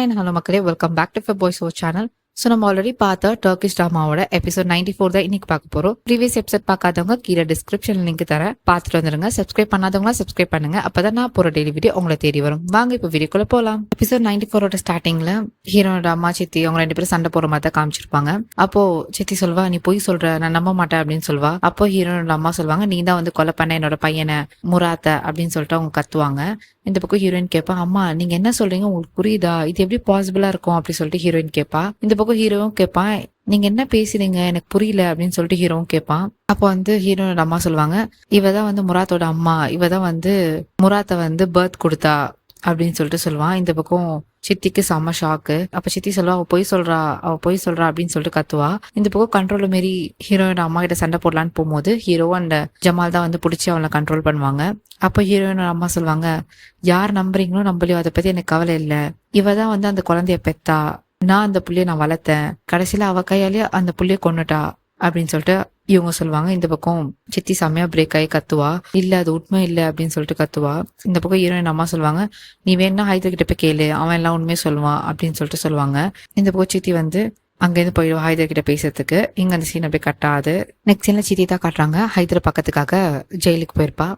Hi hello மக்களே, welcome back to fur boys ஓ channel. So நம்ம ஆல்ரெடி பார்த்த டர்க்கிஷ் ட்ராமாவோட எபிசோட் 94 தான் இன்னைக்கு பார்க்க போறோம். ப்ரீவியஸ் எபிசோட் பார்க்காதவங்க கீழே டிஸ்கிரிப்ஷன் லிங்க் தரேன், பார்த்துட்டு வந்துருங்க. சப்ஸ்கிரைப் பண்ணாதவங்க சப்ஸ்கிரைப் பண்ணுங்க, அப்பதான் நான் போற டெய்லி வீடியோ உங்களை தேடி வரும். வாங்க இப்போ வீடியோக்குள்ள போலாம். எபிசோட் 94ஓட ஸ்டார்டிங்ல ஹீரோனோட அம்மா சித்தி அவங்க 2 பேரும் சண்டை போற மாதிரி தான் காமிச்சிருப்பாங்க. அப்போ சித்தி சொல்வா, நீ போய் சொல்ற, நான் நம்ப மாட்டேன் அப்படின்னு சொல்வா. அப்போ ஹீரோனோட அம்மா சொல்லுவாங்க, நீ தான் வந்து கொலை பண்ண என்னோட பையனை முராத்த அப்படின்னு சொல்லிட்டு அவங்க கத்துவாங்க. இந்த பக்கம் ஹீரோயின் கேட்பா, அம்மா நீங்க என்ன சொல்றீங்க, உங்களுக்கு புரியுதா, இது எப்படி பாசிபிளா இருக்கும் அப்படின்னு சொல்லிட்டு ஹீரோயின் கேட்பா. இந்த பக்கம் ஹீரோவும் கேட்பான், நீங்க என்ன பேசுறீங்க எனக்கு புரியல அப்படின்னு சொல்லிட்டு ஹீரோவும் கேட்பான். அப்போ வந்து ஹீரோனோட அம்மா சொல்லுவாங்க, இவதான் வந்து முராத்தோட அம்மா, இவதான் வந்து முராத்த வந்து பர்த் கொடுத்தா அப்படின்னு சொல்லிட்டு சொல்லுவான். இந்த பக்கம் சித்திக்கு செம்ம ஷாக்கு. அப்ப சித்தி சொல்லுவா, அவ பொய் சொல்றா அப்படின்னு சொல்லிட்டு கத்துவா. இந்த பக்கம் கண்ட்ரோல் மாரி ஹீரோயின் அம்மா கிட்ட சண்டை போடலான்னு போகும்போது ஹீரோ அண்ட் ஜமால் தான் வந்து பிடிச்சி அவளை கண்ட்ரோல் பண்ணுவாங்க. அப்போ ஹீரோயின் அம்மா சொல்லுவாங்க, யார் நம்புறீங்களோ நம்பலையோ அதை பத்தி எனக்கு கவலை இல்லை, இவதான் வந்து அந்த குழந்தைய பெத்தா, நான் அந்த புள்ளைய நான் வளர்த்தேன், கடைசியில அவ கையாலேயே அந்த புள்ளைய கொன்னுட்டா அப்படின்னு சொல்லிட்டு இவங்க சொல்லுவாங்க. இந்த பக்கம் சித்தி செம்மையா பிரேக் ஆகி கத்துவா, இல்ல அது உண்மை இல்ல அப்படின்னு சொல்லிட்டு கத்துவா. இந்த பக்கம் ஹீரோயின் அம்மா சொல்லுவாங்க, நீ வேணா ஹைதர் கிட்ட போய் கேளு, அவன் எல்லாம் உண்மையை சொல்லுவான் அப்படின்னு சொல்லிட்டு சொல்லுவாங்க. இந்த பக்கம் சித்தி வந்து அங்கேருந்து போயிடுவா ஹைதர் கிட்ட பேசுறதுக்கு. இங்க அந்த சீன் அப்படியே கட்டாது. நெக்ஸ்ட் சீன்ல சித்தி தான் காட்டுறாங்க, ஹைதர் பக்கத்துக்காக ஜெயிலுக்கு போயிருப்பா.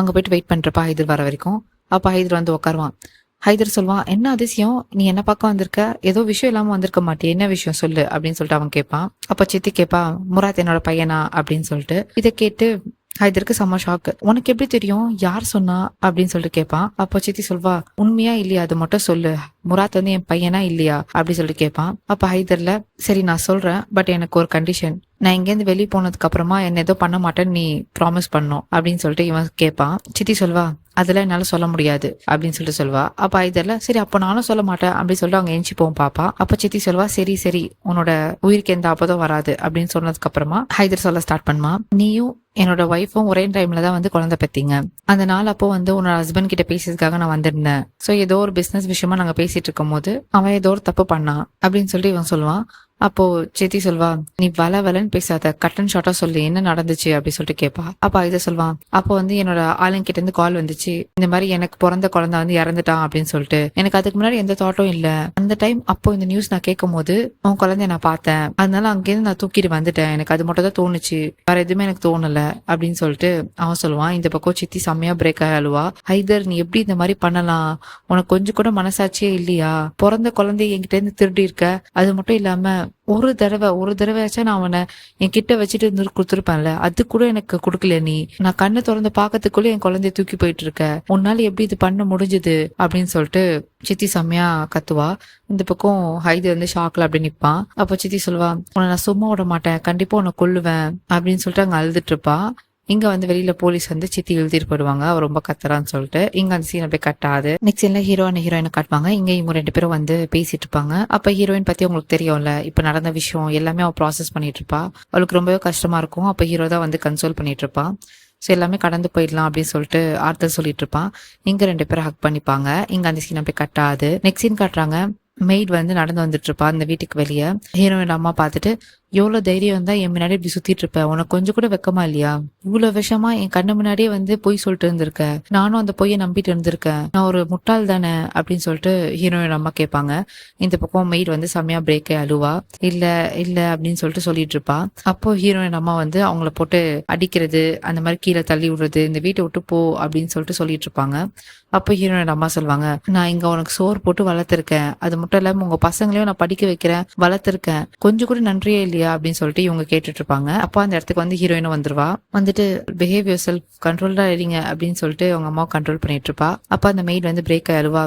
அங்க போயிட்டு வெயிட் பண்றப்பா ஹைதர் வர வரைக்கும். அப்ப ஹைதர் வந்து உட்காருவான். ஹைதர் சொல்லுவான், என்ன அதிசயம், நீ என்ன பார்க்க வந்திருக்க, ஏதோ விஷயம் இல்லாம வந்திருக்க மாட்டே, என்ன விஷயம் சொல்லு அப்படின்னு சொல்லிட்டு அவன் கேட்பான். அப்ப சித்தி கேட்பா, முராத் என்னோட பையனா அப்படின்னு சொல்லிட்டு. இதை கேட்டு ஹைதருக்கு செம்ம ஷாக்கு. உனக்கு எப்படி தெரியும், யார் சொன்னா அப்படின்னு சொல்லிட்டு கேட்பான். அப்போ சித்தி சொல்வா, உண்மையா இல்லையா அது மட்டும் சொல்லு, முராத் வந்து என் பையனா இல்லையா அப்படி சொல்லிட்டு கேட்பான். அப்ப ஹைதர்ல, சரி நான் சொல்றேன், பட் எனக்கு ஒரு கண்டிஷன், நான் இங்கேருந்து வெளியே போனதுக்கு அப்புறமா என்ன ஏதோ பண்ண மாட்டேன்னு நீ ப்ராமிஸ் பண்ணும் அப்படின்னு சொல்லிட்டு இவன் கேட்பான். சித்தி சொல்வா, அதெல்லாம் என்னால சொல்ல முடியாது அப்படின்னு சொல்லிட்டு சொல்வா. அப்ப ஹைதர்ல, சரி அப்ப நானும் சொல்ல மாட்டேன் அப்படின்னு சொல்லிட்டு அவங்க எஞ்சி போவோம் பாப்பா. அப்ப சித்தி சொல்வா, சரி சரி உன்னோட உயிருக்கு எந்த ஆபத்தும் வராது அப்படின்னு சொன்னதுக்கு அப்புறமா ஹைதர் சொல்ல ஸ்டார்ட் பண்ணுமா, நீயும் என்னோட ஒய்ஃபும் ஒரே டைம்ல தான் வந்து குழந்தை பெத்தீங்க. அந்த நாள் அப்போ வந்து உன்னோட ஹஸ்பண்ட் கிட்ட பேசுறதுக்காக நான் வந்திருந்தேன். சோ ஏதோ ஒரு பிசினஸ் விஷயமா நாங்க பேசிட்டு இருக்கும் போது அவன் ஏதோ ஒரு தப்பு பண்ணான் அப்படின்னு சொல்லிட்டு இவன் சொல்லுவான். அப்போ சித்தி சொல்வா, நீ வளன்னு பேசாத, கட் அண்ட் ஷார்ட்டா சொல்லு என்ன நடந்துச்சு அப்படின்னு சொல்லிட்டு கேட்பா. அப்ப இதை சொல்வான், அப்போ வந்து என்னோட ஆளுங்கிட்ட இருந்து கால் வந்துச்சு, இந்த மாதிரி எனக்கு பிறந்த குழந்தை வந்து இறந்துட்டான் அப்படின்னு சொல்லிட்டு. எனக்கு அதுக்கு முன்னாடி எந்த தாட்டும் இல்ல. அந்த டைம் அப்போ இந்த நியூஸ் நான் கேட்கும் போது அவன் குழந்தைய நான் பார்த்தேன், அதனால அங்கேருந்து நான் தூக்கிட்டு வந்துட்டேன், எனக்கு அது மட்டும் தான் தோணுச்சு, வேற எதுவுமே எனக்கு தோணல அப்படின்னு சொல்லிட்டு அவன் சொல்லுவான். இந்த பக்கம் சித்தி செம்மையா பிரேக் ஆகி அழுவா. ஹைதர் நீ எப்படி இந்த மாதிரி பண்ணலாம், உனக்கு கொஞ்சம் கூட மனசாட்சியே இல்லையா, பிறந்த குழந்தைய என்கிட்ட இருந்து திருடி இருக்க, அது மட்டும் இல்லாம ஒரு தடவையாச்சும் நான் அவனை என் கிட்ட வச்சுட்டு இருந்து கொடுத்துருப்பேன்ல, அது கூட எனக்கு கொடுக்கல, நீ நான் கண்ணை திறந்து பாக்கிறதுக்குள்ள என் குழந்தைய தூக்கி போயிட்டு இருக்க, உன்னால எப்படி இது பண்ண முடிஞ்சது அப்படின்னு சொல்லிட்டு சித்தி செம்மையா கத்துவா. இந்த பக்கம் ஹைதர் வந்து ஷாக்ல அப்படி நிப்பான். அப்ப சித்தி சொல்லுவா, உன்னை நான் சும்மா விட மாட்டேன், கண்டிப்பா உன்னை கொல்லுவேன் அப்படின்னு சொல்லிட்டு அங்க அழுதுட்டு இருப்பா. இங்க வந்து வெளியில போலீஸ் வந்து சித்தி எழுதிட்டு போடுவாங்க, அவர் ரொம்ப கத்துறான்னு சொல்லிட்டு. இங்க அந்த சீன் அப்படியே கட்டாது. நெக்ஸ்ட் சீன்ல ஹீரோ அண்ட் ஹீரோயினை காட்டுவாங்க. இங்க இவங்க 2 பேரும் வந்து பேசிட்டு இருப்பாங்க. அப்ப ஹீரோயின் பத்தி உங்களுக்கு தெரியும்ல, இப்ப நடந்த விஷயம் எல்லாமே அவ ப்ராசஸ் பண்ணிட்டு இருப்பா. அவளுக்கு ரொம்பவே கஷ்டமா இருக்கும். அப்ப ஹீரோ தான் வந்து கன்சோல் பண்ணிட்டு இருப்பா. ஸோ எல்லாமே கடந்து போயிடலாம் அப்படின்னு சொல்லிட்டு ஆர்த்தர் சொல்லிட்டு இருப்பான். இங்க 2 பேரும் ஹக் பண்ணிப்பாங்க. இங்க அந்த சீன் அப்படியே கட்டாது. நெக்ஸ்ட் சீன் காட்டுறாங்க, மெய்ட் வந்து நடந்து வந்துட்டு இருப்பா அந்த வீட்டுக்கு வெளியே. ஹீரோயின் அம்மா பார்த்துட்டு, எவ்வளவு தைரியம் தான் என் முன்னாடி இப்படி சுத்திட்டு இருப்ப, உனக்கு கொஞ்சம் கூட வெக்கமா இல்லையா, இவ்வளவு விஷயமா என் கண்ணு முன்னாடியே வந்து பொய் சொல்லிட்டு இருந்திருக்க, நானும் அந்த பொய்யை நம்பிட்டு இருந்திருக்கேன், நான் ஒரு முட்டாள் தானே அப்படின்னு சொல்லிட்டு ஹீரோயின் அம்மா கேட்பாங்க. இந்த பக்கம் மெய்ட் வந்து செம்மையா பிரேக் அழுவா. இல்ல இல்ல அப்படின்னு சொல்லிட்டு சொல்லிட்டு இருப்பா. அப்போ ஹீரோயின் அம்மா வந்து அவங்கள போட்டு அடிக்கிறது, அந்த மாதிரி கீழே தள்ளி விடுறது, இந்த வீட்டை விட்டு போ அப்படின்னு சொல்லிட்டு சொல்லிட்டு இருப்பாங்க. அப்போ ஹீரோயின் அம்மா சொல்லுவாங்க, நான் இங்க உனக்கு சோறு போட்டு வளர்த்திருக்கேன், அது மட்டும் இல்லாம உங்க பசங்களையும் நான் படிக்க வைக்கிறேன், வளர்த்திருக்கேன், கொஞ்சம் கூட நன்றியே இல்லையா அப்படின்னு சொல்லிட்டு இவங்க கேட்டுட்டு இருப்பாங்க. அப்போ அந்த இடத்துக்கு வந்து ஹீரோயினும் வந்துருவா. வந்துட்டு பிஹேவ் யுவர் செல்ஃப், கண்ட்ரோல்டா இருங்க அப்படின்னு சொல்லிட்டு அவங்க அம்மா கண்ட்ரோல் பண்ணிட்டு இருப்பா. அப்ப அந்த மெய்ட் வந்து பிரேக் ஆயிடுவா.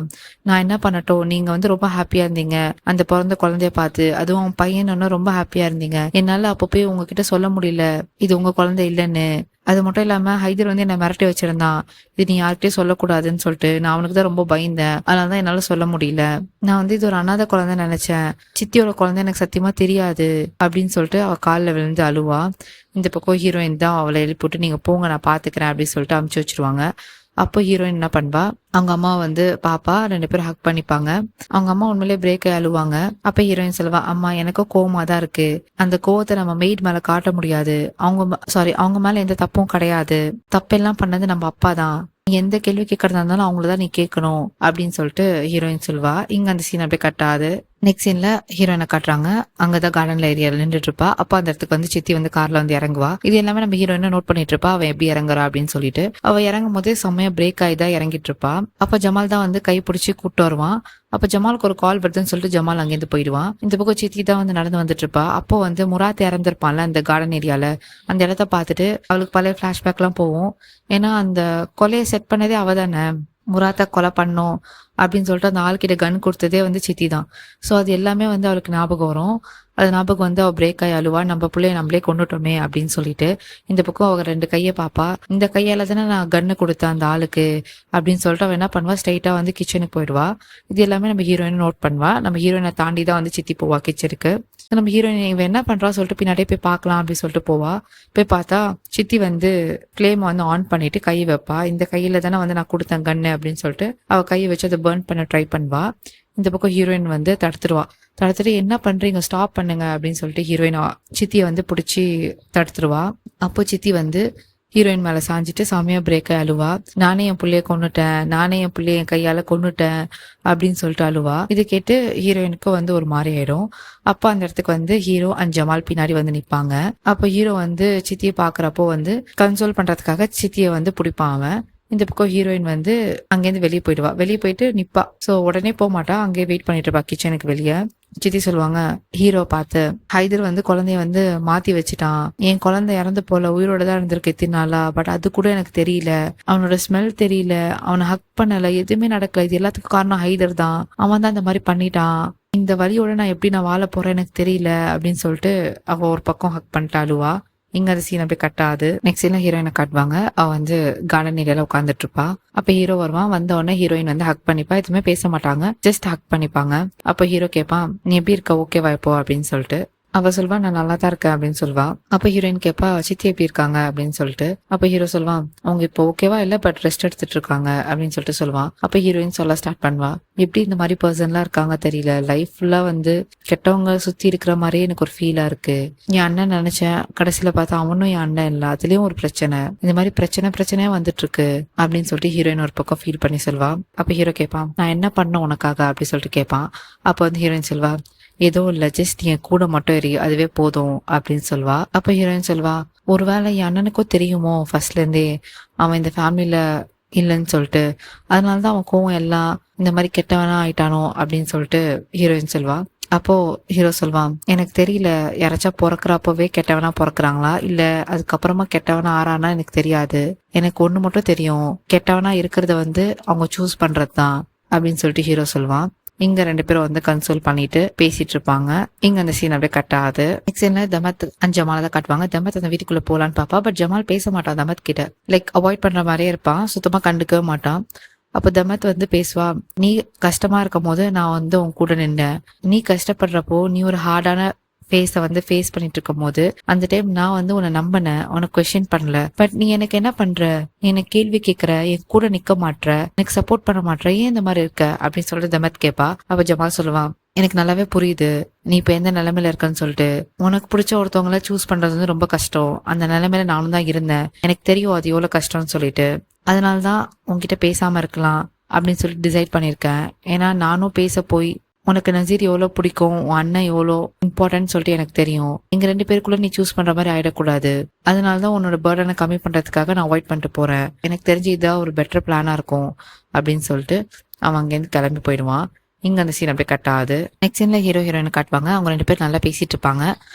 நான் என்ன பண்ணட்டும், நீங்க வந்து ரொம்ப ஹாப்பியா இருந்தீங்க அந்த பிறந்த குழந்தைய பார்த்து, அதுவும் அவன் பையன் ரொம்ப ஹாப்பியா இருந்தீங்க, என்னால அப்ப போய் உங்ககிட்ட சொல்ல முடியல இது உங்க குழந்தை இல்லைன்னு. அது மட்டும் இல்லாம ஹைதர் வந்து என்ன மிரட்டி வச்சிருந்தான், இது நீ யார்கிட்டயும் சொல்லக்கூடாதுன்னு சொல்லிட்டு. நான் அவனுக்கு தான் ரொம்ப பயந்தேன், அதனாலதான் என்னால சொல்ல முடியல. நான் வந்து இது ஒரு அனாதை குழந்தை நினைச்சேன், சித்தியோட குழந்தை எனக்கு சத்தியமா தெரியாது அப்படின்னு சொல்லிட்டு அவ காலில் விழுந்து அழுவா. இந்த பக்கம் ஹீரோயின் தான் அவளை எழுப்பிட்டு, நீங்க போங்க நான் பாத்துக்கிறேன் அப்படின்னு சொல்லிட்டு அமுச்சு வச்சிருவாங்க. அப்போ ஹீரோயின் என்ன பண்ணுவா, அவங்க அம்மா வந்து பாப்பா 2 பேரும் ஹக் பண்ணிப்பாங்க. அவங்க அம்மா உண்மையிலேயே பிரேக் அழுவாங்க. அப்ப ஹீரோயின் சொல்லுவா, அம்மா எனக்கும் கோவமா தான் இருக்கு, அந்த கோவத்தை நம்ம மெய்ட் மேல காட்ட முடியாது, அவங்க மேல எந்த தப்பும் கிடையாது, தப்பெல்லாம் பண்ணது நம்ம அப்பா தான், எந்த கேள்வி கேட்கறதா இருந்தாலும் அவங்களதான் நீ கேட்கணும் அப்படின்னு சொல்லிட்டு ஹீரோயின் சொல்வா. இங்க அந்த சீன் அப்படியே கட் ஆகுது. நெக்ஸ்ட் சீன்ல ஹீரோயினை காட்டுறாங்க. அங்கதான் கார்டன்ல ஏரியால நின்றுட்டு இருப்பா. அப்ப அந்த இடத்துக்கு வந்து சித்தி வந்து கார்ல வந்து இறங்குவா. இது எல்லாமே நம்ம ஹீரோயினை நோட் பண்ணிட்டு இருப்பா, அவன் எப்படி இறங்குறா அப்படின்னு சொல்லிட்டு. அவ இறங்கும் போதே செம்மையா பிரேக் ஆகிதான் இறங்கிட்டு இருப்பா. அப்ப ஜமால் தான் வந்து கை பிடிச்சி கூப்பிட்டு வருவான். அப்ப ஜமாலுக்கு ஒரு கால் வருதுன்னு சொல்லிட்டு ஜமால் அங்கேருந்து போயிடுவான். இந்த பக்கம் சித்தி தான் வந்து நடந்து வந்துட்டு இருப்பா. அப்போ வந்து முராத் இறந்திருப்பான்ல அந்த கார்டன் ஏரியால, அந்த இடத்த பார்த்துட்டு அவளுக்கு பழைய பிளாஷ்பேக் எல்லாம் போகும். ஏன்னா அந்த கொலையை செட் பண்ணதே அவ தானே, முராத்தை கொலை பண்ணும் அப்படின்னு சொல்லிட்டு அந்த ஆள்கிட்ட கன் கொடுத்ததே வந்து சித்தி தான். ஸோ அது எல்லாமே வந்து அவளுக்கு ஞாபகம் வரும். அது ஞாபகம் வந்து அவள் பிரேக் ஆகி அழுவா, நம்ம பிள்ளைய நம்மளே கொண்டுட்டோமே அப்படின்னு சொல்லிட்டு. இந்த பக்கம் அவ 2 கையை பாப்பா. இந்த கையால தானே நான் கன்னு கொடுத்தேன் அந்த ஆளுக்கு அப்படின்னு சொல்லிட்டு அவ என்ன பண்ணுவா, ஸ்ட்ரைட்டா வந்து கிச்சனுக்கு போயிடுவா. இது எல்லாமே நம்ம ஹீரோயின் நோட் பண்ணுவா. நம்ம ஹீரோயினை தாண்டி தான் வந்து சித்தி போவா கிச்சனுக்கு. நம்ம ஹீரோயின் இவன் என்ன பண்றா சொல்லிட்டு பின்னாடியே போய் பார்க்கலாம் அப்படின்னு சொல்லிட்டு போவா. போய் பார்த்தா சித்தி வந்து ஃப்ளேம் வந்து ஆன் பண்ணிட்டு கை வைப்பா. இந்த கையில தானே வந்து நான் கொடுத்தேன் கன்னு அப்படின்னு சொல்லிட்டு அவ கையை வச்சு அதை பர்ன் பண்ண ட்ரை பண்ணுவா. இந்த பக்கம் ஹீரோயின் வந்து தடுத்துருவா. தடுத்துட்டு என்ன பண்றீங்க, ஸ்டாப் பண்ணுங்க அப்படின்னு சொல்லிட்டு ஹீரோயின் சித்தியை வந்து பிடிச்சி தடுத்துருவா. அப்போ சித்தி வந்து ஹீரோயின் மேல சாஞ்சிட்டு செமையா பிரேக் அழுவா. நானே என் பிள்ளைய கொன்னுட்டேன், நானே என் பிள்ளைய என் கையால கொன்னுட்டேன் அப்படின்னு சொல்லிட்டு அழுவா. இது கேட்டு ஹீரோயினுக்கு வந்து ஒரு மாதிரி ஆயிடும். அப்போ அந்த இடத்துக்கு வந்து ஹீரோ அண்ட் ஜமால் பின்னாடி வந்து நிப்பாங்க. அப்போ ஹீரோ வந்து சித்தியை பாக்குறப்போ வந்து கன்சோல் பண்றதுக்காக சித்தியை வந்து பிடிப்பான் அவன். இந்த பக்கம் ஹீரோயின் வந்து அங்கேருந்து வெளியே போயிடுவா. வெளியே போயிட்டு நிப்பா. சோ உடனே போக மாட்டா, அங்கேயே வெயிட் பண்ணிட்டு இருப்பா கிச்சனுக்கு வெளியே. சித்தி சொல்லுவாங்க ஹீரோ பார்த்து, ஹைதர் வந்து குழந்தைய வந்து மாத்தி வச்சுட்டான், என் குழந்தை இறந்து போல உயிரோட தான் இருந்திருக்கு இத்தனை நாளா, பட் அது கூட எனக்கு தெரியல, அவனோட ஸ்மெல் தெரியல, அவனை ஹக் பண்ணல, எதுவுமே நடக்கல, இது எல்லாத்துக்கும் காரணம் ஹைதர் தான், அவன் தான் இந்த மாதிரி பண்ணிட்டான், இந்த வழியோட நான் எப்படி நான் வாழ போறேன் எனக்கு தெரியல அப்படின்னு சொல்லிட்டு அவ ஒரு பக்கம் ஹக் பண்ணிட்டாளுவா. இங்க அந்த சீன் அப்படியே கட் ஆகுது. நெக்ஸ்ட் சீன்ல ஹீரோயினை காட்டுவாங்க. அவ வந்து கார்டன் ஏரியால உட்காந்துட்டு இருப்பா. அப்ப ஹீரோ வருவான். வந்த உடனே ஹீரோயின் வந்து ஹக் பண்ணிப்பா. எதுவுமே பேச மாட்டாங்க, ஜஸ்ட் ஹக் பண்ணிப்பாங்க. அப்ப ஹீரோ கேட்பான், நீ எப்படி இருக்க, ஓகேவா இப்போ அப்படின்னு சொல்லிட்டு. அவ சொல்வா, நான் நல்லா தான் இருக்கேன் அப்படின்னு சொல்வா. அப்ப ஹீரோயின் கேட்பா, சித்தி எப்படி இருக்காங்க அப்படின்னு சொல்லிட்டு. அப்ப ஹீரோ சொல்வான், அவங்க இப்போ ஓகேவா இல்ல, பட் ரெஸ்ட் எடுத்துட்டு இருக்காங்க அப்படின்னு சொல்லிட்டு சொல்லுவான். அப்ப ஹீரோயின் சொல்ல ஸ்டார்ட் பண்ணுவா, எப்படி இந்த மாதிரி பர்சன்லாம் இருக்காங்க தெரியல, லைஃப் ஃபுல்லா வந்து கெட்டவங்க சுத்தி இருக்கிற மாதிரியே எனக்கு ஒரு ஃபீலா இருக்கு. என் அண்ணன் நினைச்சேன், கடைசியில பார்த்தா அவனும் என் அண்ணன் இல்ல, அதுலயும் ஒரு பிரச்சனை, இந்த மாதிரி பிரச்சனையா வந்துட்டு இருக்கு அப்படின்னு சொல்லிட்டு ஹீரோயின் ஒரு பக்கம் ஃபீல் பண்ணி சொல்வா. அப்ப ஹீரோ கேட்பான், நான் என்ன பண்ண உனக்காக அப்படி சொல்லிட்டு கேட்பான். அப்ப வந்து ஹீரோயின் சொல்வா, ஏதோ இல்ல, ஜஸ்ட் என் கூட மட்டும் எரி, அதுவே போதும் அப்படின்னு சொல்வா. அப்ப ஹீரோயின் சொல்வா, ஒருவேளை என் அண்ணனுக்கும் தெரியுமோ ஃபர்ஸ்ட்ல இருந்தே அவன் இந்த ஃபேமிலியில இல்லைன்னு சொல்லிட்டு, அதனாலதான் அவன் கோவம் எல்லாம் இந்த மாதிரி கெட்டவனா ஆயிட்டானோ அப்படின்னு சொல்லிட்டு ஹீரோயின் சொல்வா. அப்போ ஹீரோ சொல்வான், எனக்கு தெரியல, யாராச்சும் பிறக்கிறப்பவே கெட்டவனா பிறக்குறாங்களா இல்ல அதுக்கப்புறமா கெட்டவனா ஆறானா எனக்கு தெரியாது, எனக்கு ஒண்ணு மட்டும் தெரியும், கெட்டவனா இருக்கிறத வந்து அவங்க சூஸ் பண்றதுதான் அப்படின்னு சொல்லிட்டு ஹீரோ சொல்வான். இங்க 2 பேரும் வந்து கன்சோல் பண்ணிட்டு பேசிட்டு இருப்பாங்க. இங்க அந்த சீன் அப்படியே கட் ஆகுது. நெக்ஸ்ட் சீன்ல தமத் அண்ட் ஜமால தான் காட்டுவாங்க. தமத் அந்த வீட்டுக்குள்ள போலான்னு பாப்பா, பட் ஜமால் பேச மாட்டான் தமத் கிட்ட, லைக் அவாய்ட் பண்ற மாதிரியே இருப்பான், சுத்தமா கண்டுக்கவே மாட்டான். அப்ப தமத் வந்து பேசுவா, நீ கஷ்டமா இருக்கும் போது நான் வந்து உன் கூட நின்னேன், நீ கஷ்டப்படுறப்போ நீ ஒரு ஹார்டான ஃபேஸ வந்து ஃபேஸ் பண்ணிட்டு இருக்கும் போது அந்த டைம் நான் வந்து உன்னை நம்பினேன், உனக்கு கொஸ்டின் பண்ணல, பட் நீ எனக்கு என்ன பண்ற, நீ எனக்கு கேள்வி கேட்கற, என் கூட நிக்க மாட்ற, எனக்கு சப்போர்ட் பண்ண மாட்ற, ஏன் இந்த மாதிரி இருக்க அப்படின்னு சொல்லிட்டு தமத் கேட்பா. அப்ப ஜமால் சொல்லுவான், எனக்கு நல்லாவே புரியுது நீ இப்ப எந்த நிலைமையில இருக்கன்னு சொல்லிட்டு, உனக்கு பிடிச்ச ஒருத்தவங்கள சூஸ் பண்றது வந்து ரொம்ப கஷ்டம், அந்த நிலைமையில நானும் தான் இருந்தேன், எனக்கு தெரியும் அது எவ்வளவு கஷ்டம்னு சொல்லிட்டு, அதனாலதான் உன்கிட்ட பேசாம இருக்கலாம் அப்படின்னு சொல்லிட்டு டிசைட் பண்ணிருக்கேன். ஏன்னா நானும் பேச போய் உனக்கு நசீர் எவ்வளவு பிடிக்கும், உன் அண்ணன் எவ்வளோ இம்பார்ட்டன்ட் சொல்லிட்டு எனக்கு தெரியும், எங்க 2 பேருக்குள்ள நீ சூஸ் பண்ற மாதிரி ஆயிடக்கூடாது, அதனாலதான் உன்னோட பர்டனை கம்மி பண்றதுக்காக நான் அவாய்ட் பண்ணிட்டு போறேன், எனக்கு தெரிஞ்சு இதான் ஒரு பெட்டர் பிளானா இருக்கும் அப்படின்னு சொல்லிட்டு அவன் அங்கேருந்து கிளம்பி போயிடுவான். இங்க அந்த சீன் அப்படியே கட் ஆகுது. நெக்ஸ்ட் சீன்ல ஹீரோ ஹீரோயின் காட்டுவாங்க. அவங்க 2 பேரும் நல்லா பேசிட்டு இருப்பாங்க.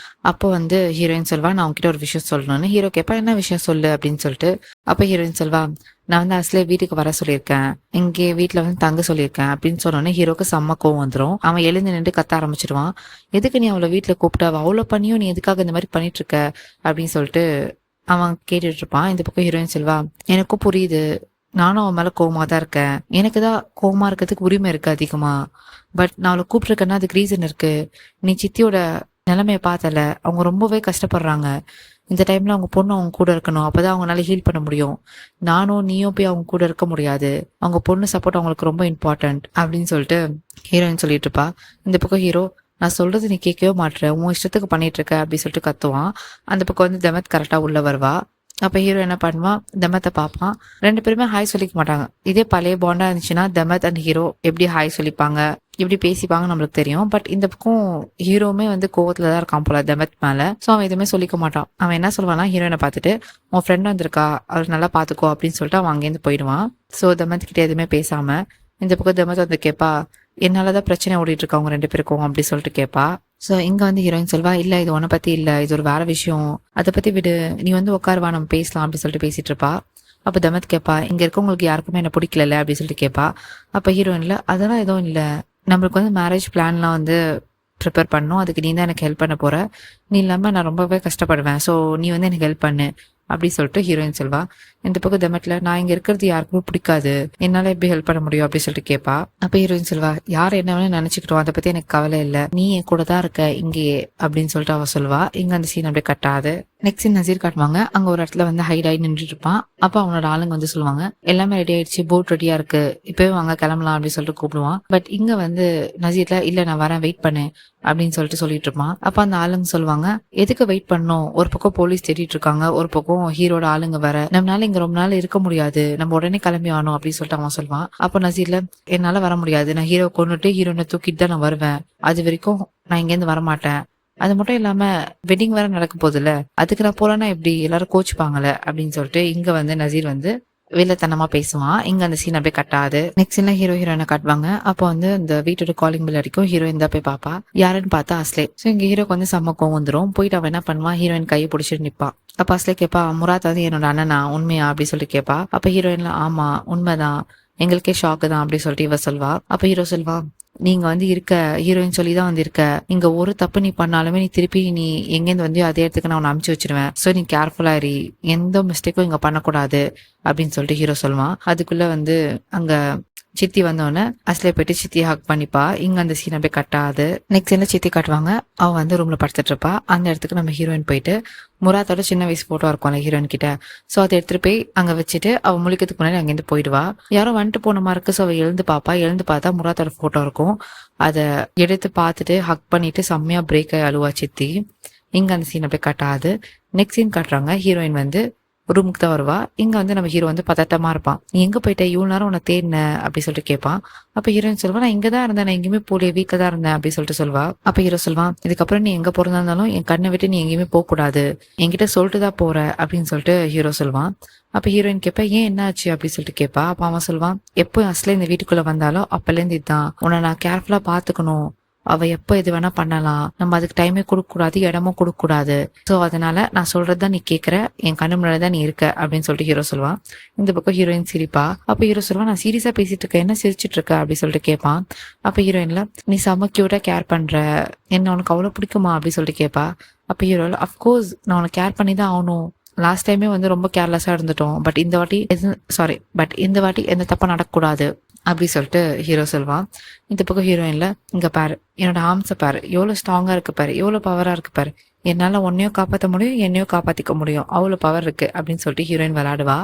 அப்போ வந்து ஹீரோயின் சொல்வா, நான் உங்ககிட்ட ஒரு விஷயம் சொல்லணும்னு. ஹீரோ கேட்பா, என்ன விஷயம் சொல்லு அப்படின்னு சொல்லிட்டு. அப்ப ஹீரோயின் சொல்வா, நான் வந்து அசலே வீட்டுக்கு வர சொல்லியிருக்கேன், இங்கே வீட்டுல வந்து தங்க சொல்லியிருக்கேன் அப்படின்னு சொன்னோன்னே ஹீரோக்கு செம்ம கோவம் வந்துடும். அவன் எழுந்து நின்று கத்த ஆரம்பிச்சிடுவான். எதுக்கு நீ அவளை வீட்டுல கூப்பிட்ட, அவ்வளவு பண்ணியும் நீ எதுக்காக இந்த மாதிரி பண்ணிட்டு இருக்க அப்படின்னு சொல்லிட்டு அவன் கேட்டுட்டு இருப்பான். இந்த பக்கம் ஹீரோயின் சொல்வா, எனக்கும் புரியுது, நானும் அவன் மேல கோவமா தான் இருக்கேன், எனக்கு தான் கோவமா இருக்கிறதுக்கு உரிமை இருக்கு அதிகமா, பட் நான் அவளை கூப்பிட்டுருக்கேன்னா அதுக்கு ரீசன் இருக்கு, நீ சித்தியோட நிலைமைய பார்த்தல, அவங்க ரொம்பவே கஷ்டப்படுறாங்க, இந்த டைம்ல அவங்க பொண்ணு அவங்க கூட இருக்கணும், அப்பதான் அவங்களால ஹீல் பண்ண முடியும், நானும் நீயும் போய் அவங்க கூட இருக்க முடியாது, அவங்க பொண்ணு சப்போர்ட் அவங்களுக்கு ரொம்ப இம்பார்ட்டன்ட் அப்படின்னு சொல்லிட்டு ஹீரோயின் சொல்லிட்டு இருப்பா. இந்த பக்கம் ஹீரோ, நான் சொல்றது நீ கேட்கவே மாட்டேற, உன் இஷ்டத்துக்கு பண்ணிட்டு இருக்க அப்படி சொல்லிட்டு கத்துவான். அந்த பக்கம் வந்து தமத் கரெக்டா உள்ள வருவா. அப்ப ஹீரோ என்ன பண்ணுவான், தமத்தை பார்ப்பான். 2 பேருமே ஹாய் சொல்லிக்க மாட்டாங்க. இதே பழைய பாண்டா இருந்துச்சுன்னா தமத் அண்ட் ஹீரோ எப்படி ஹாய் சொல்லிப்பாங்க, எப்படி பேசிப்பாங்க நம்மளுக்கு தெரியும். பட் இந்த பக்கம் ஹீரோவுமே வந்து கோவத்துல தான் இருக்கான் போல தமத் மேல. சோ அவன் எதுவுமே சொல்லிக்க மாட்டான். அவன் என்ன சொல்லுவானா, ஹீரோயினை பார்த்துட்டு உன் ஃப்ரெண்ட் வந்திருக்கா, அவர் நல்லா பாத்துக்கோ அப்படின்னு சொல்லிட்டு அவன் அங்கேருந்து போயிடுவான். சோ தமத் கிட்ட எதுவுமே பேசாம இந்த பக்கம் தமத் வந்து கேட்பா, என்னாலதான் பிரச்சனை ஓடிட்டு இருக்கா உங்க 2 பேருக்கும் அப்படி சொல்லிட்டு கேட்பா. சோ இங்க வந்து ஹீரோயின் சொல்வா, இல்ல இது உன்னை பத்தி இல்ல, இது ஒரு வேற விஷயம், அதை பத்தி விடு, நீ வந்து உட்காருவா நம்ம பேசலாம் அப்படி சொல்லிட்டு பேசிட்டு இருப்பா. அப்ப தமத் கேட்பா, இங்க இருக்கவங்களுக்கு யாருக்குமே என்ன பிடிக்கல அப்படி சொல்லிட்டு கேட்பா. அப்ப ஹீரோயின்ல அதெல்லாம் எதுவும் இல்ல, நம்மளுக்கு வந்து மேரேஜ் பிளான்லாம் வந்து ப்ரிப்பேர் பண்ணும், அதுக்கு நீ தான் எனக்கு ஹெல்ப் பண்ண போற, நீ இல்லாம நான் ரொம்பவே கஷ்டப்படுவேன், ஸோ நீ வந்து எனக்கு ஹெல்ப் பண்ணு அப்படி சொல்லிட்டு ஹீரோயின் சொல்வா. இந்த பக்கம் தமட்ல, நான் இங்க இருக்கிறது யாருக்குமே பிடிக்காது, என்னால எப்படி ஹெல்ப் பண்ண முடியும் அப்படி சொல்லிட்டு கேட்பா. அப்ப ஹீரோயின் சொல்வா, யார் என்ன வேணும் நினைச்சுக்கிட்டோம், அதை பத்தி எனக்கு கவலை இல்ல, நீ என் கூட தான் இருக்க இங்கேயே அப்படின்னு சொல்லிட்டு அவ சொல்வா. இங்க அந்த சீன் அப்படியே கட்டாது. நெக்ஸ்ட் சீன் நசீர் காட்டுவாங்க. அங்க ஒரு இடத்துல வந்து ஹைட் ஆகி நின்றுட்டு இருப்பான். அப்ப அவனோட ஆளுங்க வந்து சொல்லுவாங்க, எல்லாமே ரெடி ஆயிடுச்சு, போட் ரெடியா இருக்கு, இப்பவே வாங்க கிளம்பலாம் அப்படின்னு சொல்லிட்டு கூப்பிடுவான். பட் இங்க வந்து நசீர்ல, இல்ல நான் வரேன் வெயிட் பண்ணு அப்படின்னு சொல்லிட்டு இருப்பான். அப்ப அந்த ஆளுங்க சொல்லுவாங்க, எதுக்கு வெயிட் பண்ணணும், ஒரு பக்கம் போலீஸ் தேடிட்டு இருக்காங்க, ஒரு பக்கம் ஹீரோட ஆளுங்க வர, நம்மளால இங்க ரொம்ப நாள் இருக்க முடியாது, நம்ம உடனே கிளம்பி ஆகணும் அப்படின்னு சொல்லிட்டு அவன் சொல்லுவான். அப்ப நசீர்ல, என்னால வர முடியாது, நான் ஹீரோ கொண்டுட்டு ஹீரோனை தூக்கிட்டு தான் நான் வருவேன், அது வரைக்கும் நான் இங்க இருந்து வரமாட்டேன், அது மட்டும் இல்லாம வெட்டிங் வேற நடக்க போகுதுல்ல, அதுக்கு நான் போறேன்னா எப்படி, எல்லாரும் கோச்சுப்பாங்கல்ல அப்படின்னு சொல்லிட்டு இங்க வந்து நசீர் வந்து வேலைத்தனமா பேசுவான். இங்க அந்த சீன் அப்படியே கட்டாது. நெக்ஸ்ட் சீன்ல ஹீரோ ஹீரோயினை காட்டுவாங்க. அப்போ வந்து இந்த வீட்டோட காலிங் பெல் அடிக்கும். ஹீரோயின் தான் போய் பாப்பா. யாருன்னு பார்த்தா அஸ்லே. சோ இங்க ஹீரோக்கு வந்து செம்ம கோவம் வந்துரும். போயிட்டு அவன் என்ன பண்ணுவான், ஹீரோயின் கையை பிடிச்சிட்டு நிப்பான். அப்ப அஸ்லே கேப்பா, முராத் வந்து என்னோட அண்ணனா, உண்மையா அப்படி சொல்லிட்டு கேப்பா. அப்ப ஹீரோயின்ல, ஆமா உண்மைதான், எங்களுக்கே ஷாக்கு தான் அப்படி சொல்லிட்டு இவ சொல்வா. அப்ப ஹீரோ சொல்வா, நீங்க வந்து இருக்க, ஹீரோயின் சொல்லிதான் வந்து இருக்க, இங்க ஒரு தப்பு நீ பண்ணாலுமே நீ திருப்பி நீ எங்கேருந்து வந்து அதே இடத்துக்கு நான் உன்னை அமுச்சு வச்சிருவேன், சோ நீ கேர்ஃபுல்லா இரு, எந்த மிஸ்டேக்கும் இங்க பண்ணக்கூடாது அப்படின்னு சொல்லிட்டு ஹீரோ சொல்லுவான். அதுக்குள்ள வந்து அங்க சித்தி வந்தோடனே அஸ்லே போயிட்டு சித்தி ஹக் பண்ணிப்பா. இங்க அந்த சீன் அப்படியே கட்டாது. நெக்ஸ்ட் என்ன சித்தி காட்டுவாங்க. அவ வந்து ரூம்ல படுத்துட்டு இருப்பா. அந்த இடத்துக்கு நம்ம ஹீரோயின் போயிட்டு முராத்தோட சின்ன வயசு போட்டோ இருக்கும்ல ஹீரோயின் கிட்ட, சோ அதை எடுத்துட்டு போய் அங்க வச்சுட்டு அவ முழிக்கிறதுக்கு முன்னாடி அங்கேருந்து போயிடுவா. யாரோ வந்துட்டு போன மாதிரி இருக்கு. சோ அவ எழுந்து பாப்பா. எழுந்து பார்த்தா முராத்தோட போட்டோ இருக்கும். அதை எடுத்து பார்த்துட்டு ஹக் பண்ணிட்டு செம்மையா பிரேக் ஆகி அழுவா சித்தி. இங்க அந்த சீன் அப்படியே கட்டாது. நெக்ஸ்ட் சீன் காட்டுறாங்க. ஹீரோயின் வந்து ரூமுக்கு தான் வருவா. இங்க வந்து நம்ம ஹீரோ வந்து பதட்டமா இருப்பான். நீ எங்க போயிட்ட, இவ்வளவு நேரம் உன்னை தேடின அப்படி சொல்லிட்டு கேட்பான். அப்ப ஹீரோயின் சொல்லுவா, நான் இங்கதான் இருந்தேன், நான் எங்கேயுமே போலியே, வீட்ல தான் இருந்தேன் அப்படி சொல்லிட்டு சொல்வா. அப்ப ஹீரோ சொல்வான், இதுக்கப்புறம் நீ எங்க போறதா இருந்தாலும் என் கண்ணை விட்டு நீ எங்கேயுமே போக கூடாது, என்கிட்ட சொல்லிட்டு தான் போற அப்படின்னு சொல்லிட்டு ஹீரோ சொல்வான். அப்ப ஹீரோயின் கேட்பா, ஏன் என்ன ஆச்சு அப்படி சொல்லிட்டு கேட்பா. அப்ப அவன் சொல்வான், எப்போ அஸ்ல இந்த வீட்டுக்குள்ள வந்தாலும் அப்பல இருந்து இதுதான், உன்னை நான் கேர்ஃபுல்லா பாத்துக்கணும், அவ எப்ப எது வேணா பண்ணலாம், நம்ம அதுக்கு டைமே கொடுக்க கூடாது, இடமும் கொடுக்க கூடாது, சோ அதனால நான் சொல்றதுதான் நீ கேக்குற, என் கண்ணு முன்னாடிதான் நீ இருக்க அப்படின்னு சொல்லிட்டு ஹீரோ சொல்லுவான். இந்த பக்கம் ஹீரோயின் சிரிப்பா. அப்ப ஹீரோ சொல்லுவான், நான் சீரியஸா பேசிட்டு இருக்கேன், என்ன சிரிச்சிட்டு இருக்க அப்படி சொல்லிட்டு கேட்பான். அப்ப ஹீரோயின்ல, நீ செம்ம கியூட்டா கேர் பண்ற, என்ன உனக்கு அவ்வளவு பிடிக்குமா அப்படி சொல்லிட்டு கேட்பா. அப்ப ஹீரோல, அப்கோர்ஸ் நான் உனக்கு கேர் பண்ணி தான் ஆகணும், லாஸ்ட் டைமே வந்து ரொம்ப கேர்லெஸ்ஸா இருந்துட்டோம், பட் இந்த வாட்டி எந்த தப்பா நடக்கக்கூடாது அப்படி சொல்லிட்டு ஹீரோ சொல்வான். இந்த பக்கம் ஹீரோயின்ல, இங்க பாரு என்னோட ஆர்ம்ஸை பாரு, எவ்வளவு ஸ்ட்ராங்கா இருக்கு பாரு, எவ்வளவு பவரா இருக்கு பாரு, என்னால உன்னையும் காப்பாற்ற முடியும், என்னையும் காப்பாத்திக்க முடியும், அவ்வளவு பவர் இருக்கு அப்படின்னு சொல்லிட்டு ஹீரோயின் விளையாடுவா.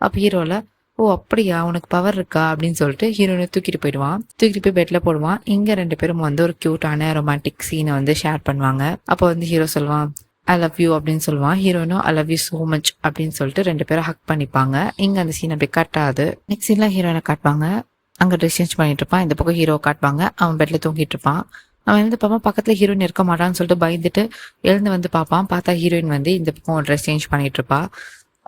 அப்ப ஹீரோல, ஓ அப்படியா உனக்கு பவர் இருக்கா அப்படின்னு சொல்லிட்டு ஹீரோயினை தூக்கிட்டு போயிடுவான். தூக்கிட்டு போய் பெட்ல போடுவான். இங்க 2 பேரும் வந்து ஒரு கியூட்டான ரொமான்டிக் சீனை வந்து ஷேர் பண்ணுவாங்க. அப்ப வந்து ஹீரோ சொல்லுவான், ஐ லவ் யூ அப்படின்னு சொல்லுவான். ஹீரோயினும் I love you so much அப்படின்னு சொல்லிட்டு 2 பேரும் ஹக் பண்ணிப்பாங்க. இங்க அந்த சீன் அப்படி கட்டாது. நெக்ஸ்ட் சீன்ல ஹீரோயினை காட்டுவாங்க. அங்க ட்ரெஸ் சேஞ்ச் பண்ணிட்டு இருப்பான். இந்த பக்கம் ஹீரோ காட்டுவாங்க. அவன் பெட்ல தூங்கிட்டு இருப்பான். அவன் எழுந்து பார்ப்பான், பக்கத்துல ஹீரோயின் இருக்க மாட்டான்னு சொல்லிட்டு பயந்துட்டு எழுந்து வந்து பார்ப்பான். பார்த்தா ஹீரோயின் வந்து இந்த பக்கம் ட்ரெஸ் சேஞ்ச் பண்ணிட்டு இருப்பா.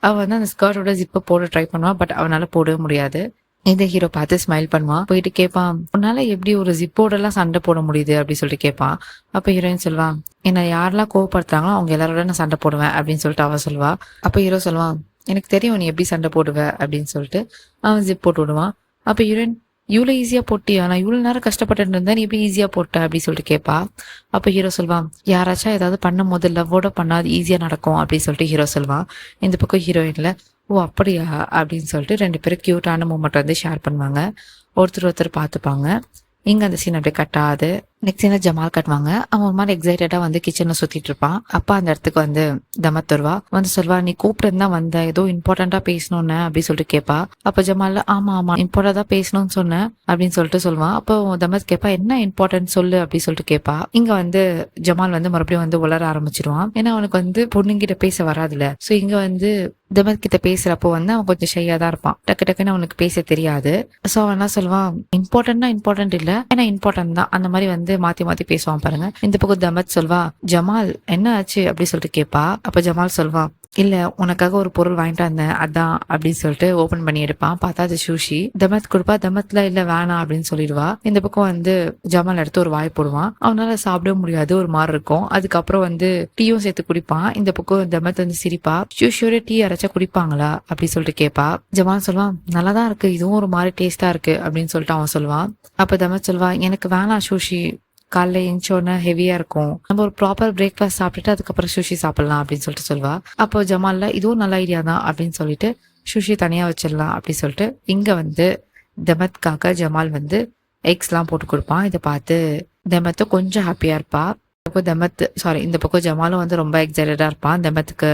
அவ வந்து அந்த ஸ்கர்ட்டோட ஜிப்பை போட ட்ரை பண்ணுவான். பட் அவனால போடவே முடியாது. இந்த ஹீரோ பார்த்து ஸ்மைல் பண்ணுவான். போயிட்டு கேட்பான், உன்னால எப்படி ஒரு ஜிப்போட எல்லாம் சண்டை போட முடியுது அப்படி சொல்லிட்டு கேட்பான். அப்ப ஹீரோயின் சொல்லுவான், என்னை யாரெல்லாம் கோவப்படுத்துறாங்களோ அவங்க எல்லாரோட நான் சண்டை போடுவேன் அப்படின்னு சொல்லிட்டு அவ சொல்லுவா. அப்ப ஹீரோ சொல்லுவான், எனக்கு தெரியும் நீ எப்படி சண்டை போடுவ அப்படின்னு சொல்லிட்டு அவன் ஜிப் போட்டு விடுவான். அப்ப ஹீரோயின், இவ்வளவு ஈஸியா போட்டியா, நான் இவ்வளவு நேரம் கஷ்டப்பட்டு இருந்தேன், நீ எப்படி ஈஸியா போட்ட அப்படின்னு சொல்லிட்டு கேட்பா. அப்ப ஹீரோ சொல்வான், யாராச்சும் ஏதாவது பண்ணும் போது லவ்வோட பண்ணாது ஈஸியா நடக்கும் அப்படின்னு சொல்லிட்டு ஹீரோ சொல்வான். இந்த பக்கம் ஹீரோயின்ல, ஓ அப்படியா அப்படின்னு சொல்லிட்டு 2 பேரும் கியூட்டான மூமெண்ட் வந்து ஷேர் பண்ணுவாங்க. ஒருத்தர் பார்த்துப்பாங்க. இங்க அந்த சீன் அப்படியே கட்டாது. நெக்ஸ்ட் என்ன ஜமால் காட்டுவாங்க. அவன் ஒரு மாதிரி எக்ஸைட்டடா வந்து கிச்சன்ல சுத்திட்டு இருப்பான். அப்பா அந்த இடத்துக்கு வந்து தமத் வருவா. வந்து சொல்வா, நீ கூப்பிட்டு தான் வந்த, ஏதோ இம்பார்ட்டண்டா பேசணும்னு அப்படின்னு சொல்லிட்டு கேட்பா. அப்ப ஜமால், ஆமா ஆமா இம்பார்ட்டண்டா பேசணும்னு சொன்னேன் அப்படின்னு சொல்லிட்டு சொல்லுவான். அப்போ தமத் கேட்பா, என்ன இம்பார்ட்டன்ட் சொல்லு அப்படின்னு சொல்லிட்டு கேட்பா. இங்க வந்து ஜமால் வந்து மறுபடியும் வந்து உளர ஆரம்பிச்சிருவான். ஏன்னா அவனுக்கு வந்து பொண்ணுங்கிட்ட பேச வராதுல. சோ இங்க வந்து தமத் கிட்ட பேசுறப்போ வந்து அவன் கொஞ்சம் ஷையா தான் இருப்பான். டக்கு டக்குன்னு அவனுக்கு பேச தெரியாது. சோ அவன் என்ன சொல்லுவான், இம்பார்ட்டன்ட்னா இம்பார்ட்டன்ட் இல்ல, ஏன்னா இம்பார்ட்டன்ட் தான், அந்த மாதிரி வந்து மாத்தி மாத்தி பேசுவான் பாருங்க. இந்த பக்கம் தமத் சொல்வா, ஜமால் என்ன ஆச்சு அப்படி சொல்லிட்டு கேட்பா. அப்ப ஜமால் சொல்வான், இல்ல உனக்காக ஒரு பொருள் வாங்கிட்டு வந்தேன் அதான் அப்படின்னு சொல்லிட்டு ஓபன் பண்ணி எடுப்பான். பார்த்தா அது சூஷி. தமத் கொடுப்பா. தமத்ல இல்ல வேணாம் அப்படின்னு சொல்லிடுவா. இந்த பக்கம் வந்து ஜமால் எடுத்து ஒரு வாய் போடுவான். அவனால சாப்பிடவே முடியாது, ஒரு மாதிரி இருக்கும். அதுக்கப்புறம் வந்து டீயும் சேர்த்து குடிப்பான். இந்த பக்கம் தமத் வந்து சிரிப்பா. சூஷியோட டீ அரைச்சா குடிப்பாங்களா அப்படி சொல்லிட்டு கேட்பா. ஜமால் சொல்வான், நல்லாதான் இருக்கு, இதுவும் ஒரு மாதிரி டேஸ்டா இருக்கு அப்படின்னு சொல்லிட்டு அவன் சொல்லுவான். அப்ப தமத் சொல்வான், எனக்கு வேணாம் சூஷி, காலைல எழுந்தோடனே ஹெவியா இருக்கும், நம்ம ஒரு ப்ராப்பர் பிரேக்ஃபாஸ்ட் சாப்பிட்டுட்டு அதுக்கப்புறம் சுஷி சாப்பிடலாம் அப்படின்னு சொல்லிட்டு சொல்வா. அப்போ ஜமால்ல இதுவும் நல்ல ஐடியா தான் அப்படின்னு சொல்லிட்டு சுஷி தனியா வச்சிடலாம் அப்படின்னு சொல்லிட்டு இங்க வந்து தமத்காக ஜமால் வந்து எக்ஸ் எல்லாம் போட்டு கொடுப்பான். இதை பார்த்து தமத்து கொஞ்சம் ஹாப்பியா இருப்பா. இந்த பக்கம் ஜமாலும் வந்து ரொம்ப எக்ஸைட்டடா இருப்பான் தமத்துக்கு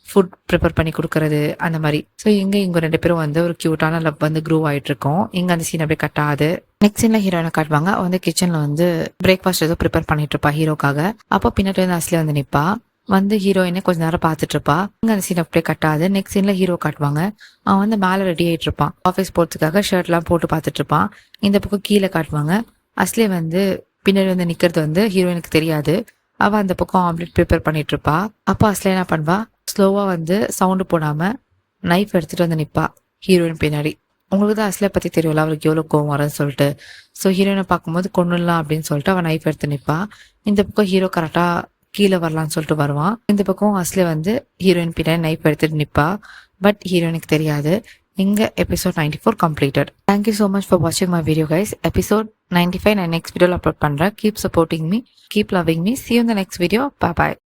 ஃபுட் ப்ரிப்பேர் பண்ணி கொடுக்கறது அந்த மாதிரி. ஸோ இவங்க ரெண்டு பேரும் வந்து ஒரு கியூட்டான லவ் வந்து க்ரூவ் ஆயிட்டு இருக்கோம். இங்க அந்த சீன் அப்படியே கட்டாது. நெக்ஸ்ட் சீன்ல ஹீரோயினை காட்டுவாங்க. வந்து கிச்சன்ல வந்து பிரேக்ஃபாஸ்ட் ஏதோ ப்ரிப்பேர் பண்ணிட்டு இருப்பா ஹீரோக்காக. அப்போ பின்னாடி வந்து அஸ்லி வந்து நிப்பா. வந்து ஹீரோயினை கொஞ்ச நேரம் பார்த்துட்டு இருப்பா. இங்க அந்த சீன் அப்படியே கட்டாது. நெக்ஸ்ட் சீன்ல ஹீரோ காட்டுவாங்க. அவன் வந்து மேல ரெடி ஆயிட்டு இருப்பான். ஆஃபீஸ் போறதுக்காக ஷர்ட் எல்லாம் போட்டு பார்த்துட்டு இருப்பான். இந்த பக்கம் கீழே காட்டுவாங்க. அஸ்லி வந்து பின்னாடி வந்து நிக்கிறது வந்து ஹீரோயினுக்கு தெரியாது. அவ அந்த பக்கம் ஆம்லெட் ப்ரிப்பேர் பண்ணிட்டு இருப்பா. அப்போ அஸ்லி என்ன பண்ணுவா, ஸ்லோவா வந்து சவுண்டு போடாம நைஃப் எடுத்துட்டு வந்து நிப்பா ஹீரோயின் பின்னாடி. உங்களுக்கு தான் அஸ்லியை பத்தி தெரியும்ல, அவளுக்கு எவ்வளவு கோவம் வரும்னு சொல்லிட்டு. ஸோ ஹீரோயினை பார்க்கும்போது கொன்னுடலாம் அப்படின்னு சொல்லிட்டு அவன் நைஃப் எடுத்து நிப்பா. இந்த பக்கம் ஹீரோ கரெக்டா கீழே வரலான்னு சொல்லிட்டு வருவான். இந்த பக்கம் அஸ்லி வந்து ஹீரோயின் பின்னாடி நைஃப் எடுத்துட்டு நிப்பா. பட் ஹீரோயினுக்கு தெரியாது. இங்க episode 94 completed. Thank you so much for வாட்சிங் மை வீடியோ கைஸ். எபிசோட் 95 நான் நெக்ஸ்ட் வீடியோல அப்லோட் பண்றேன். Keep supporting me, keep loving me. See you in the next video. Bye bye.